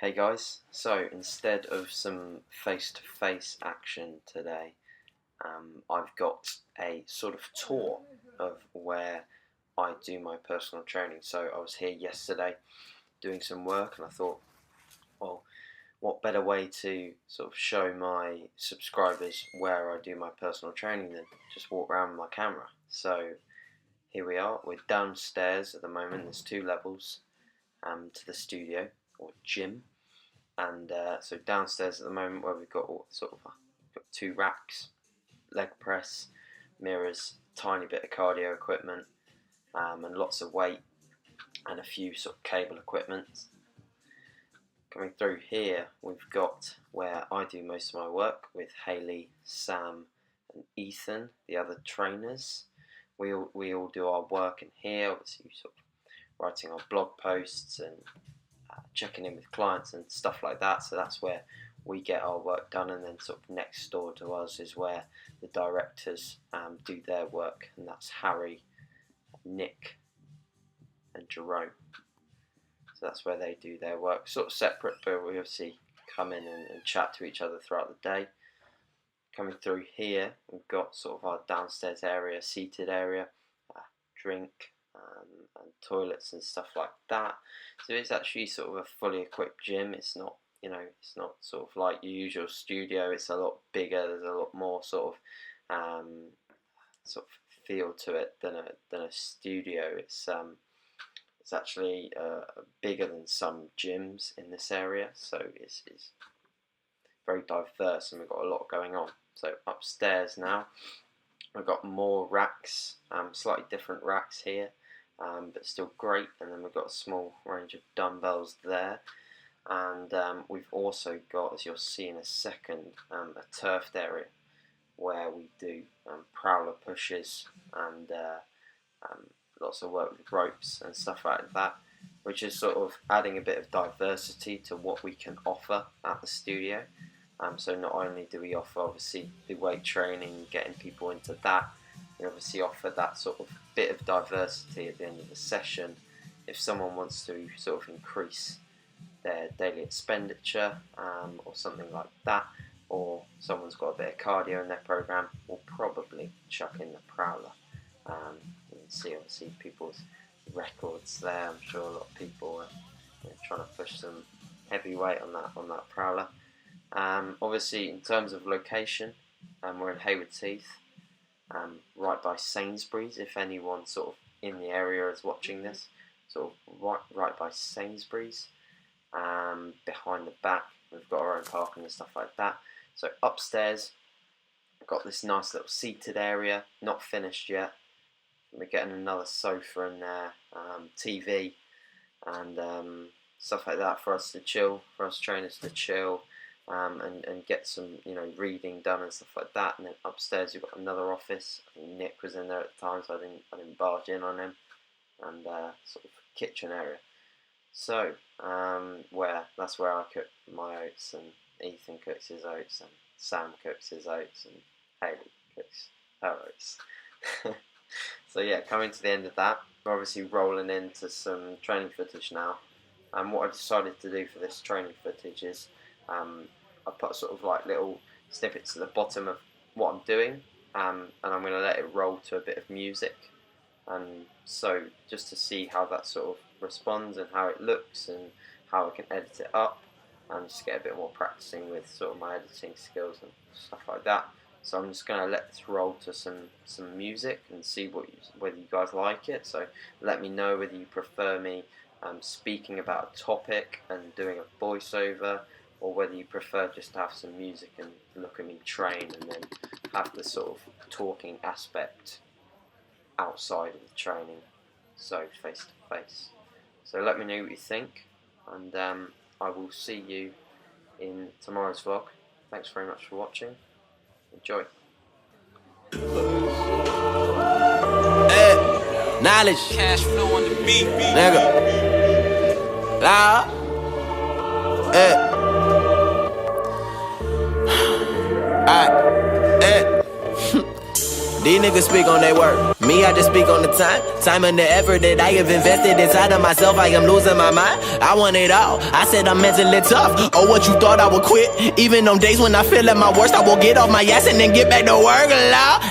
Hey guys, so instead of some face-to-face action today, I've got a sort of tour of where I do my personal training. So I was here yesterday doing some work and I thought, well, what better way to sort of show my subscribers where I do my personal training than just walk around with my camera. So here we are, we're downstairs at the moment, there's 2 levels to the studio or gym. And so downstairs at the moment, where we've got got 2 racks, leg press, mirrors, tiny bit of cardio equipment, and lots of weight, and a few sort of cable equipment. Coming through here, we've got where I do most of my work with Haley, Sam, and Ethan, the other trainers. We all do our work in here, obviously sort of writing our blog posts and checking in with clients and stuff like that. So that's where we get our work done, and then sort of next door to us is where the directors do their work, and that's Harry, Nick, and Jerome. So that's where they do their work, sort of separate, but we obviously come in and chat to each other throughout the day. Coming through here, we've got sort of our downstairs area, seated area, drink, and toilets and stuff like that. So it's actually sort of a fully equipped gym. It's not, it's not sort of like your usual studio. It's a lot bigger. There's a lot more sort of feel to it than a studio. It's actually bigger than some gyms in this area. So it's very diverse, and we've got a lot going on. So upstairs now, we've got more racks, slightly different racks here. But still great, and then we've got a small range of dumbbells there, and we've also got, as you'll see in a second, a turfed area where we do prowler pushes and lots of work with ropes and stuff like that, which is sort of adding a bit of diversity to what we can offer at the studio. So not only do we offer obviously the weight training, getting people into that, we obviously offer that sort of bit of diversity at the end of the session if someone wants to sort of increase their daily expenditure or something like that, or someone's got a bit of cardio in their program, we'll probably chuck in the prowler. You can see obviously people's records there. I'm sure a lot of people are trying to push some heavy weight on that prowler. Obviously in terms of location, we're in Haywards Heath. Right by Sainsbury's, if anyone sort of in the area is watching this, sort of right by Sainsbury's, behind the back, we've got our own parking and stuff like that. So upstairs, we've got this nice little seated area, not finished yet. We're getting another sofa in there, TV, and stuff like that for us to chill, for us trainers to chill. And get some reading done and stuff like that. And then upstairs you've got another office. Nick was in there at the time, so I didn't barge in on him. And sort of kitchen area. So that's where I cook my oats, and Ethan cooks his oats, and Sam cooks his oats, and Haley cooks her oats. So yeah, coming to the end of that, we're obviously rolling into some training footage now. And what I decided to do for this training footage is I put sort of like little snippets at the bottom of what I'm doing, and I'm going to let it roll to a bit of music, and so just to see how that sort of responds and how it looks and how I can edit it up, and just get a bit more practicing with sort of my editing skills and stuff like that. So I'm just going to let this roll to some music and see whether you guys like it. So let me know whether you prefer me speaking about a topic and doing a voiceover, or whether you prefer just to have some music and look at me train, and then have the sort of talking aspect outside of the training, so face to face. So let me know what you think, and I will see you in tomorrow's vlog. Thanks very much for watching. Enjoy. Knowledge, cash flow on the beat, nigga. Loud, Alright, these niggas speak on their word. Me, I just speak on the time and the effort that I have invested inside of myself. I am losing my mind. I want it all. I said I'm mentally tough. Oh, what you thought I would quit? Even on days when I feel at my worst, I will get off my ass and then get back to work.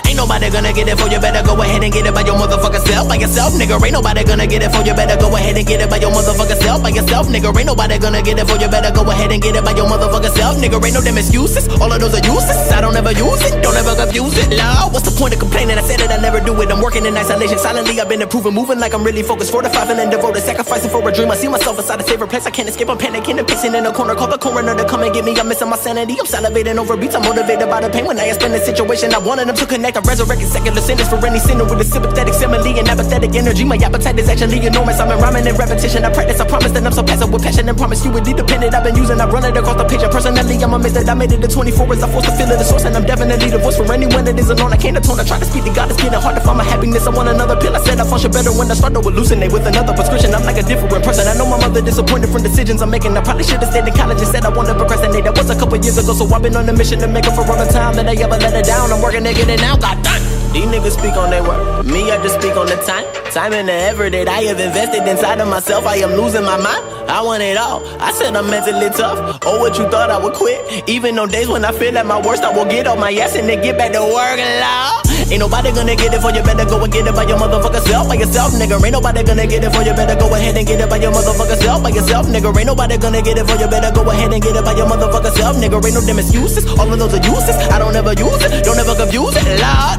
Ain't nobody gonna get it for you. Better go ahead and get it by your motherfucking self. By yourself, nigga. Ain't nobody gonna get it for you. Better go ahead and get it by your motherfucking self. By yourself, nigga. Ain't nobody gonna get it for you. Better go ahead and get it by your motherfucking self, nigga. Ain't no damn excuses. All of those are useless. I don't ever use it. Don't ever confuse it. Lord, what's the point of complaining? I said that I never do it. I'm working in isolation. Silently, I've been improving, moving like I'm really focused. Fortified and devoted, sacrificing for a dream. I see myself inside a favorite place. I can't escape. I'm panicking and pacing in a corner. Call the coroner to come and get me. I'm missing my sanity. I'm salivating over beats. I'm motivated by the pain. When I explain the situation, I wanted them to connect. I'm resurrecting secular sinners for any sinner with a sympathetic simile and apathetic energy. My appetite is actually enormous. I'm in rhyming and repetition. I practice. I promise that I'm so passive with passion and promise you would be dependent. I've been using. I run it across the page. And personally, I'm amazed that I made it to 24 as I forced to feel it. The source, and I'm definitely the voice for anyone that isn't on. I can't atone. I try to speak to God. It's getting hard to find my happiness. I want another pill. I said I function better when I start to hallucinate with another prescription. I'm like a different person. I know my mother disappointed from decisions I'm making. I probably should have stayed in college and said I want to procrastinate. That was a couple years ago, so I've been on a mission to make up for all the time that I ever let it down. I'm working to get it now. God damn. These niggas speak on their work. Me, I just speak on the time and the effort that I have invested inside of myself. I am losing my mind. I want it all. I said I'm mentally tough. Oh, what you thought I would quit? Even on days when I feel at my worst, I will get off my ass and then get back to work. Ain't nobody gonna get it for you. Better go and get it by your motherfucking self. By yourself, nigga. Ain't nobody gonna get it for you. Better go ahead and get it by your motherfucking self. By yourself, nigga. Ain't nobody gonna get it for you. Better go ahead and get it by your motherfucking self, nigga. Ain't no damn excuses. All of those are useless. I don't ever use it. Don't ever confuse it. Lord,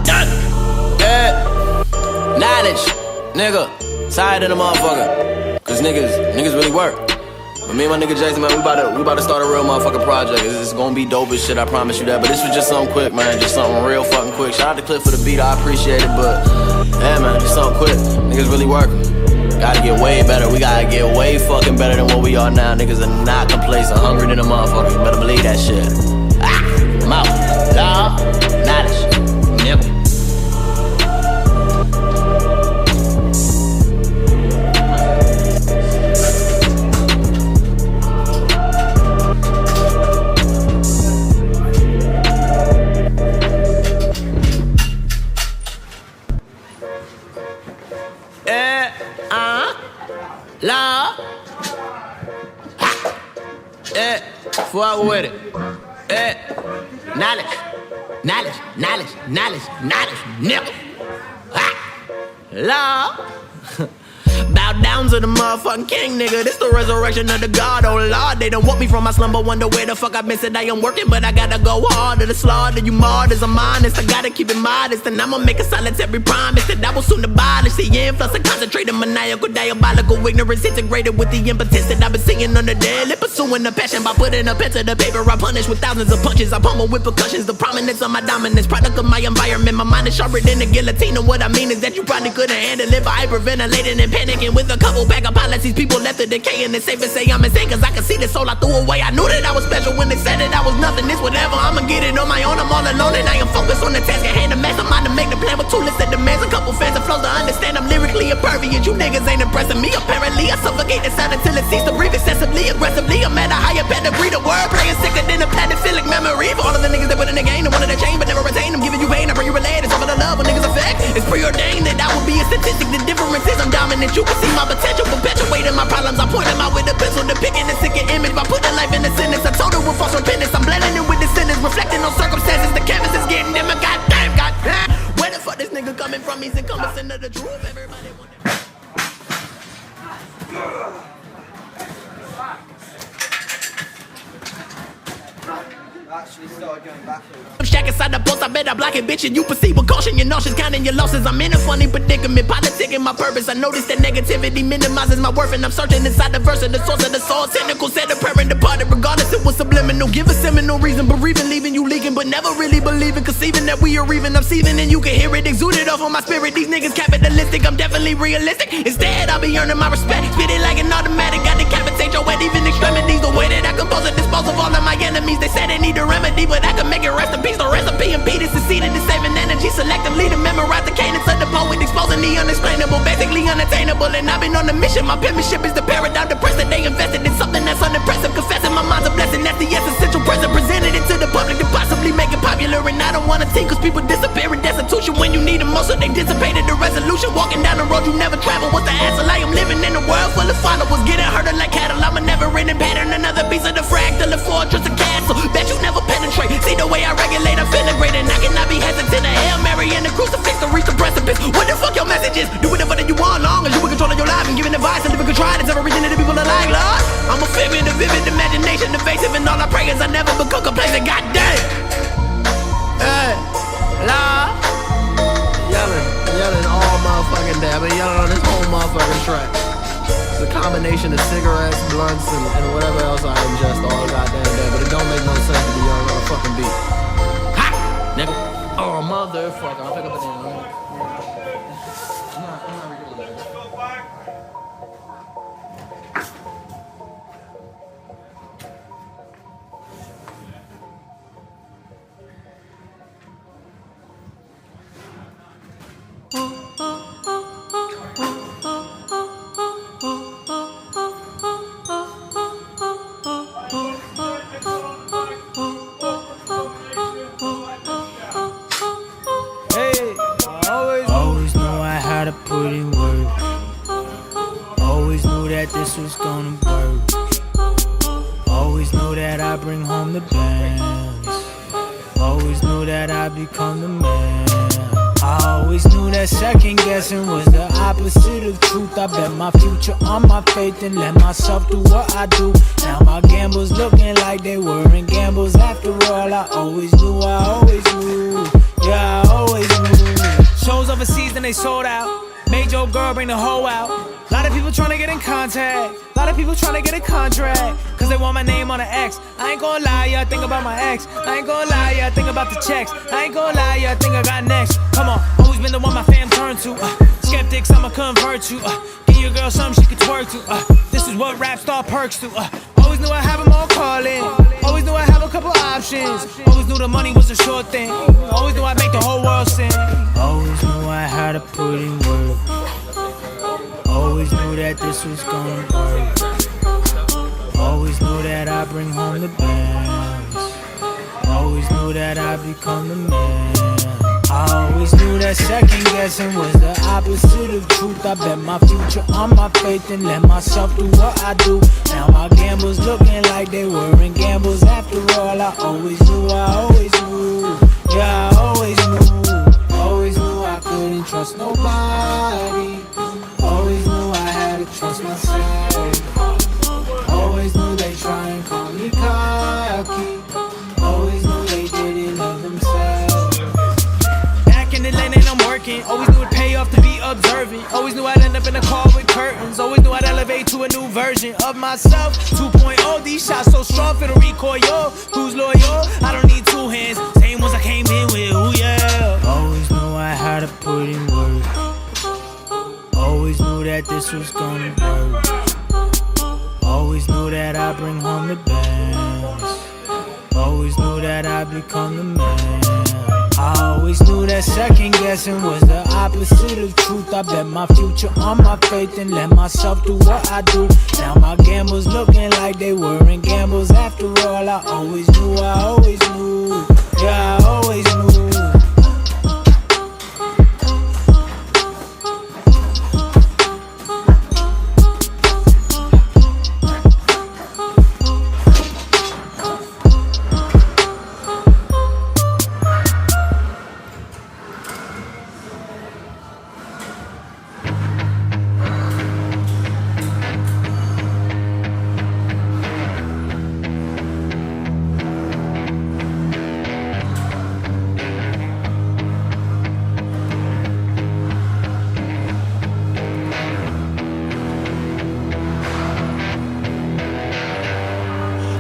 knowledge, nigga. Tired of the motherfucker. Cause niggas really work. But me and my nigga Jason, man, we about to start a real motherfucking project. It's gonna be dope as shit, I promise you that. But this was just something quick, man. Just something real fucking quick. Shout out to Cliff for the beat, I appreciate it. But yeah, man, just something quick. Niggas really working. Gotta get way better. We gotta get way fucking better than what we are now. Niggas are not complacent, hungry than a motherfucker. You better believe that shit. I'm out. Knowledge, nigga. Fuck with it. Knowledge, nigga. Law. Bow down to the motherfucking king, nigga. This the resurrection of the God, oh Lord. They don't want me from my slumber, wonder where the fuck I've been. Said I am working, but I gotta go harder. The slaughter, you martyrs, I'm honest. I gotta keep it modest, and I'ma make a solitary promise that I will soon abolish the influx of concentrated maniacal, diabolical ignorance integrated with the impotence that I've been seeing on the daily. Pursuing the passion by putting a pen to the paper. I punish with thousands of punches. I pummel with percussions. The prominence of my dominance, product of my environment. My mind is sharper than a guillotine. And what I mean is that you probably couldn't handle it by hyperventilating and panicking with a couple pack of policies. People left to decay, and it's safe to say I'm insane, cause I can see the soul I threw away. I knew that I was special when they said that I was nothing. This whatever, I'ma get it on my own. I'm all alone and I am focused on the task at hand. A mastermind to make the plan with two lists that demands. A couple fans of flows to understand I'm lyrically impervious. You niggas ain't impressing me. Apparently I suffocate the sound until it ceases to breathe excessively, aggressively. I'm at a higher pedigree. The wordplay is sicker than a pedophilic memory. For all of the niggas that put in the game, the one in the chain but never retain. I'm giving you pain, I bring you relate. It's over the love when niggas affect. It's preordained that I will be a statistic. The difference is I'm dominant. You can see my potential, perpetuating my problems. I point them out with a pencil, depicting a sicker image by putting life in a sentence. I told her with false repentance. I'm blending it with the sentence, reflecting on circumstances. The canvas is getting dim. Goddamn. Where the fuck this nigga coming from? He's encompassing of the truth. Everybody want Actually started going backwards. I'm shack inside the post, I bet I block it, bitch. And you perceive with caution, you're nauseous, counting your losses. I'm in a funny predicament, politicking my purpose. I notice that negativity minimizes my worth, and I'm searching inside the verse of the source of the soul. Cynical said the parent departed, regardless it was subliminal. Give a seminal reason, bereaving, leaving you leaking, but never really believing, conceiving that we are even. I'm seething and you can hear it exuded off on my spirit. These niggas capitalistic, I'm definitely realistic. Instead, I'll be earning my respect, spit it like an automatic. I decapitate your head, even extremities. The way that I compose and dispose of all of my enemies. They said they need a remedy, but I can make it rest in peace. The recipe impeded, succeeded in saving energy selectively to memorize the cadence of the poet, exposing the unexplainable, basically unattainable. And I've been on a mission. My penmanship is the paradigm, the press that they invested in something that's unimpressive. Confessing my mind's a blessing, that's the essence, central present, presented it to the public to possibly aggressively make it popular, and I don't wanna think cause people disappear in destitution when you need them most, so they dissipated the resolution. Walking down the road you never travel, what's the answer? I am living in a world full of followers, getting hurted like cattle. I'm a never-ending pattern, another piece of the fractal, a fortress, a castle. Bet you never penetrate, see the way I regulate, I'm feeling great, and I cannot be hesitant. A Hail Mary and a crucifix to reach the precipice. What the fuck your message is? Do whatever that you want, long as you in control of your life and giving advice and living control. It's every reason that the people are like, Lord, I'm a figure, the vivid imagination, evasive, and all I pray is I never become complacent. Goddamn. Hey, Lord. Yelling all motherfucking day. I've been yelling on this whole motherfucking track. It's a combination of cigarettes, blunts, and whatever else I ingest all goddamn day. But it don't make no sense to be yelling on a fucking beat. Ha! Nigga. Oh, motherfucker. I'll pick up the damn. I'm not redoing that. Put in work. Always knew that this was gonna work. Always knew that I'd bring home the bands. Always knew that I'd become the man. I always knew that second guessing was the opposite of truth. I bet my future on my faith and let myself do what I do. Now my gambles looking like they weren't gambles after all. I always knew, yeah, I always knew. Shows overseas and they sold out. Made your girl bring the hoe out. Lot of people tryna get in contact. Lot of people tryna get a contract. Cause they want my name on the X. I ain't gonna lie, yeah, I think about my ex. I ain't gonna lie, yeah, I think about the checks. I ain't gonna lie, yeah, I think I got next. Come on, always been the one my fam turn to. Skeptics, I'ma convert you. Give your girl something she could twerk to. This is what rap star perks do. Always knew I have them all calling. Always knew I have a couple options. Always knew the money was a short thing. Always knew I'd make the whole world sing. Always knew I had to put in work. Always knew that this was gonna work. Always knew that I'd bring home the bands. Always knew that I'd become the man. I always knew that second guessing was the opposite of truth. I bet my future on my faith and let myself do what I do. Now my gambles looking like they weren't gambles after all. I always knew, yeah, I always knew. Always knew I couldn't trust nobody. Always knew I had to trust myself. Always knew they try and call me cocky. Always knew they didn't love themselves. Back in the lane and I'm working. Always knew it'd pay off to be observant. Always knew I'd end up in a car with curtains. Always knew I'd elevate to a new version of myself. 2.0, these shots so strong for the recoil. Who's loyal? I don't need two hands. Same ones I came in with, ooh yeah. Always knew I had to put in work. Always knew that this was gonna work. Always knew that I'd bring home the bands. Always knew that I'd become the man. I always knew that second guessing was the opposite of truth. I bet my future on my faith and let myself do what I do. Now my gambles looking like they weren't gambles after all. I always knew, yeah, I always knew.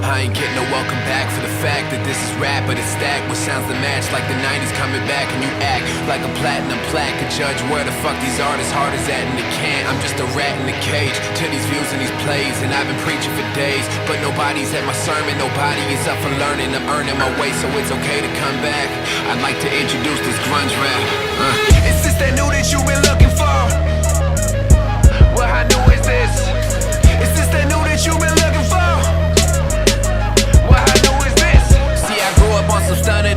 I ain't getting no welcome back for the fact that this is rap, but it's stacked with sounds that match like the 90s coming back, and you act like a platinum plaque. Could judge where the fuck these artists' heart is at, and they can't. I'm just a rat in the cage to these views and these plays, and I've been preaching for days, but nobody's at my sermon. Nobody is up for learning. I'm earning my way, so it's okay to come back. I'd like to introduce this grunge rap. Is this that new that you've been looking for? Well, how new is this? Is this that new that you've been looking for? On some stunner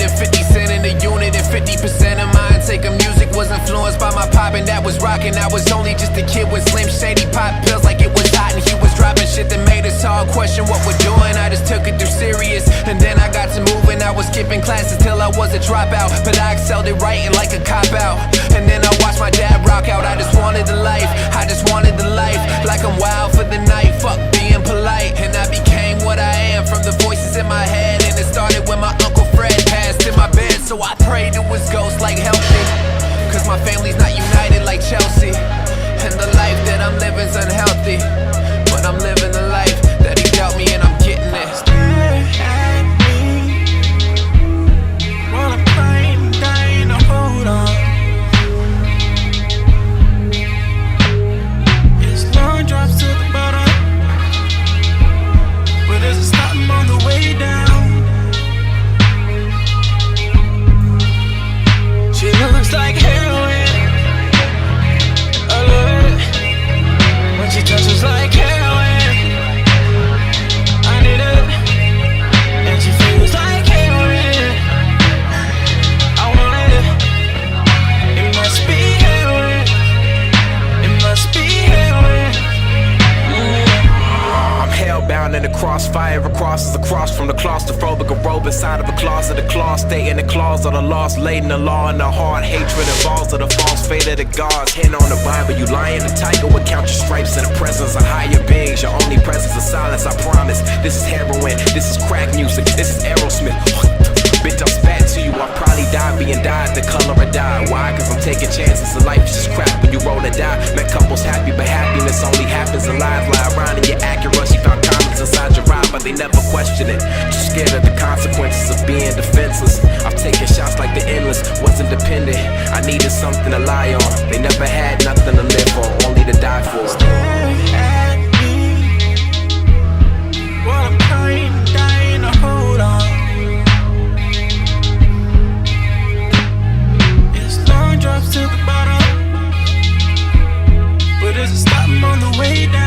shady pop pills like it was hot, and he was dropping shit that made us all question what we're doing. I just took it too serious, and then I got to moving. I was skipping classes till I was a dropout, but I excelled at writing like a cop-out. And then I watched my dad rock out. I just wanted the life, I just wanted the life, like I'm wild for the night, fuck being polite. And I became what I am from the voices in my head, and it started when my Uncle Fred passed in my bed. So I prayed to his ghost like help me, cause my family's not united like Chelsea. And the life that I'm living's unhealthy, but I'm living the life that he dealt me, and I'm getting it. Stare at me while I'm crying, dying to hold on. It's long drops to the bottom, but there's a stop on the way down. She looks like heroin. I love it when she touches like heroin. I need it, and she feels like heroin. I want it. It must be heroin. It must be heroin. I'm hellbound in the crossfire, a cross is a cross from the claustrophobic, a robe inside of a closet, a claw stay in the claws of the lost, laid in the law, and the hard hatred involves of the false fate of the gods. Hand on the Bible, you lying, the tiger would count your stripes in the presence of higher beings. Your only presence is silence, I promise. This is heroin, this is crack music, this is Aerosmith. Bitch, I'm spat to you, I'll probably die being dyed the color I die. Why? Cause I'm taking chances, so life is just crap when you roll and die. Met couples happy, but happiness only happens in lies. Lie around and you're accurate, she found comments inside your ride, but they never question it. Too scared of the consequences of being defenseless. I've taken shots like the endless, wasn't dependent. I needed something to lie on. They never had nothing to live for, only to die for. Stare at me while I'm crying, dying to hold on. It's long drops to the bottom, but there's a stop on the way down.